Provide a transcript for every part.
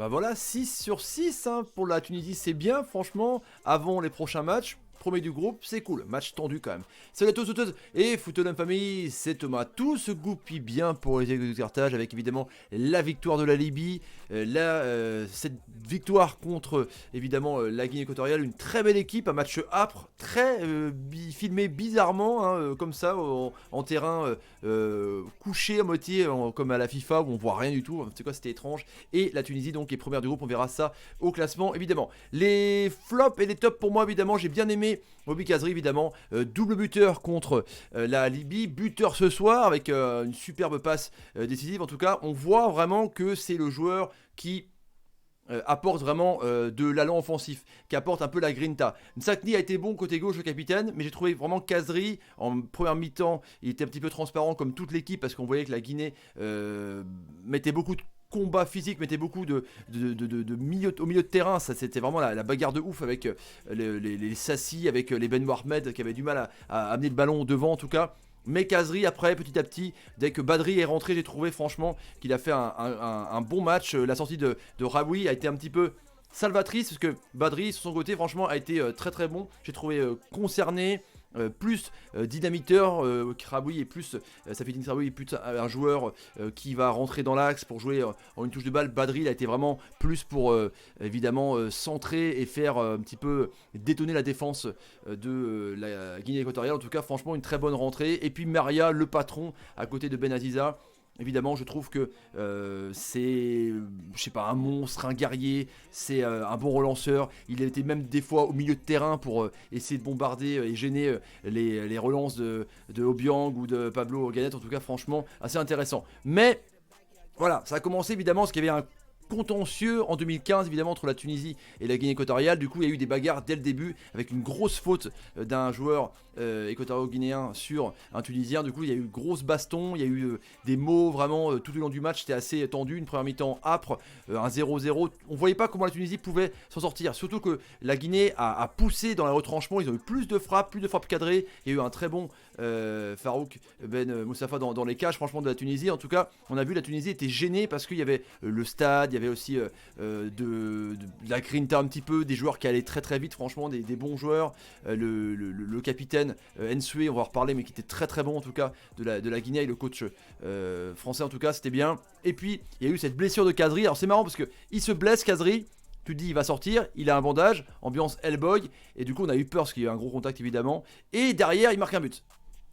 Bah voilà, 6 sur 6 hein, pour la Tunisie, c'est bien, franchement, avant les prochains matchs. Premier du groupe, c'est cool, match tendu quand même. Salut à tous, toutes et Football famille, c'est Thomas. Tout se goupille bien pour les Aigles de Carthage avec évidemment la victoire de la Libye, cette victoire contre évidemment la Guinée équatoriale, une très belle équipe, un match âpre, très filmé bizarrement, hein, comme ça, en terrain couché à moitié, comme à la FIFA où on voit rien du tout, c'est quoi, c'était étrange. Et la Tunisie donc est première du groupe, on verra ça au classement évidemment. Les flops et les tops pour moi évidemment, j'ai bien aimé Moby Kazri évidemment, double buteur contre la Libye, buteur ce soir avec une superbe passe décisive. En tout cas, on voit vraiment que c'est le joueur qui apporte vraiment de l'allant offensif, qui apporte un peu la grinta. Nsakni a été bon côté gauche, le capitaine, mais j'ai trouvé vraiment Kazri en première mi-temps, il était un petit peu transparent comme toute l'équipe parce qu'on voyait que la Guinée mettait beaucoup de combat physique, mettait beaucoup de milieu, au milieu de terrain. Ça, c'était vraiment la bagarre de ouf avec les Sassi, avec les Ben Mohamed qui avaient du mal à amener le ballon devant en tout cas. Mais Kazri après petit à petit, dès que Badri est rentré, j'ai trouvé franchement qu'il a fait un bon match. La sortie de Raoui a été un petit peu salvatrice parce que Badri sur son côté franchement a été très très bon. J'ai trouvé concerné, plus dynamiteur. Raoui est plus, Safedine Raoui est plus un joueur qui va rentrer dans l'axe pour jouer en une touche de balle. Badri il a été vraiment plus pour évidemment centrer et faire un petit peu détonner la défense de la Guinée équatoriale. En tout cas franchement une très bonne rentrée. Et puis Maria le patron à côté de Benaziza. Évidemment, je trouve que c'est, je sais pas, un monstre, un guerrier, c'est un bon relanceur. Il était même des fois au milieu de terrain pour essayer de bombarder et gêner les relances de Obiang ou de Pablo Ganet. En tout cas, franchement, assez intéressant. Mais voilà, ça a commencé évidemment parce qu'il y avait un contentieux en 2015 évidemment entre la Tunisie et la Guinée équatoriale. Du coup il y a eu des bagarres dès le début avec une grosse faute d'un joueur équatorial-guinéen sur un Tunisien. Du coup il y a eu grosse baston, il y a eu des mots vraiment tout au long du match, c'était assez tendu, une première mi-temps âpre, un 0-0. On voyait pas comment la Tunisie pouvait s'en sortir, surtout que la Guinée a poussé dans les retranchements, ils ont eu plus de frappes cadrées, il y a eu un très bon Farouk Ben Moussafa dans les cages franchement de la Tunisie. En tout cas on a vu la Tunisie était gênée parce qu'il y avait le stade, il y avait aussi de la grinta un petit peu, des joueurs qui allaient très très vite franchement, des bons joueurs, le capitaine Nsue, on va en reparler, mais qui était très très bon en tout cas de la Guinée, et le coach français en tout cas c'était bien. Et puis il y a eu cette blessure de Kazri, alors c'est marrant parce que il se blesse Kazri, tu te dis il va sortir, il a un bandage, ambiance Hellboy, et du coup on a eu peur parce qu'il y a eu un gros contact évidemment, et derrière il marque un but.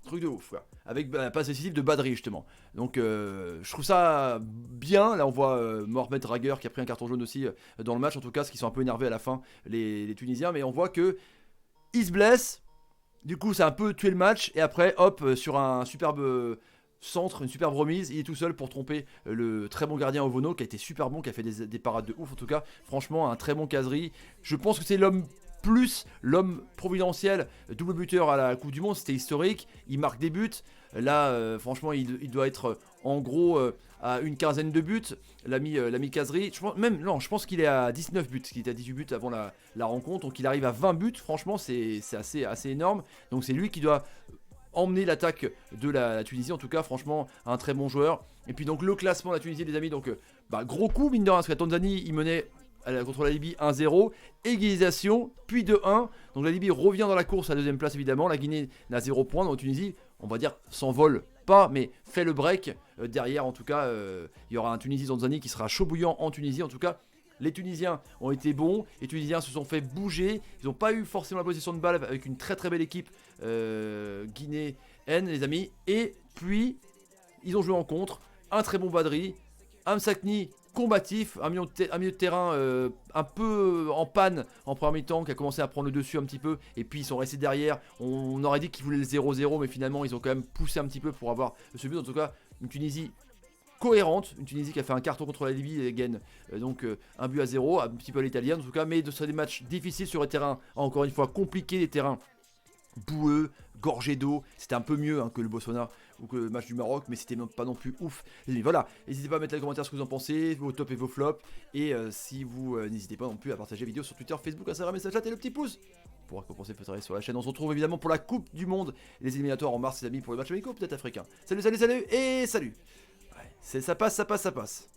Truc de ouf quoi. Avec la passe décisive de Badri justement. Donc je trouve ça bien. Là on voit Mohamed Rager qui a pris un carton jaune aussi dans le match en tout cas, parce qu'ils sont un peu énervés à la fin les Tunisiens, mais on voit que il se blesse. Du coup ça a un peu tué le match et après hop sur un superbe centre, une superbe remise, il est tout seul pour tromper le très bon gardien Ovono qui a été super bon, qui a fait des parades de ouf en tout cas. Franchement un très bon Kazri. Je pense que c'est l'homme providentiel, double buteur à la Coupe du Monde, c'était historique, il marque des buts, là franchement il doit être en gros à une quinzaine de buts, l'ami Kazri, je pense qu'il est à 19 buts, qu'il était à 18 buts avant la rencontre, donc il arrive à 20 buts, franchement c'est assez énorme, donc c'est lui qui doit emmener l'attaque de la Tunisie, en tout cas franchement un très bon joueur. Et puis donc le classement de la Tunisie les amis, donc gros coup mine de rien, parce que la Tanzanie il menait contre la Libye 1-0, égalisation, puis 2-1. Donc la Libye revient dans la course à la deuxième place évidemment. La Guinée n'a 0 points. Donc Tunisie, on va dire, s'envole pas, mais fait le break. Derrière, en tout cas, il y aura un Tunisie-Tanzanie qui sera chaud bouillant en Tunisie. En tout cas, les Tunisiens ont été bons. Les Tunisiens se sont fait bouger. Ils n'ont pas eu forcément la possession de balle avec une très très belle équipe guinéenne, les amis. Et puis, ils ont joué en contre. Un très bon Badri. Amsakni combatif, un milieu de terrain un peu en panne en première mi-temps, qui a commencé à prendre le dessus un petit peu, et puis ils sont restés derrière. On aurait dit qu'ils voulaient le 0-0, mais finalement ils ont quand même poussé un petit peu pour avoir ce but. En tout cas, une Tunisie cohérente, une Tunisie qui a fait un carton contre la Libye et gagne donc un but à 0, un petit peu à l'italienne en tout cas, mais ce serait des matchs difficiles sur les terrains, encore une fois compliqués, des terrains boueux, gorgé d'eau. C'était un peu mieux que le Botswana ou que le match du Maroc, mais c'était pas non plus ouf. Et voilà, n'hésitez pas à mettre dans les commentaires ce que vous en pensez, vos tops et vos flops. Et si vous n'hésitez pas non plus à partager la vidéo sur Twitter, Facebook, Instagram, message chat et le petit pouce pour récompenser votre travail sur la chaîne. On se retrouve évidemment pour la Coupe du Monde, les éliminatoires en mars les amis, pour les matchs amicaux peut-être africains. Salut et salut. Ouais, ça passe.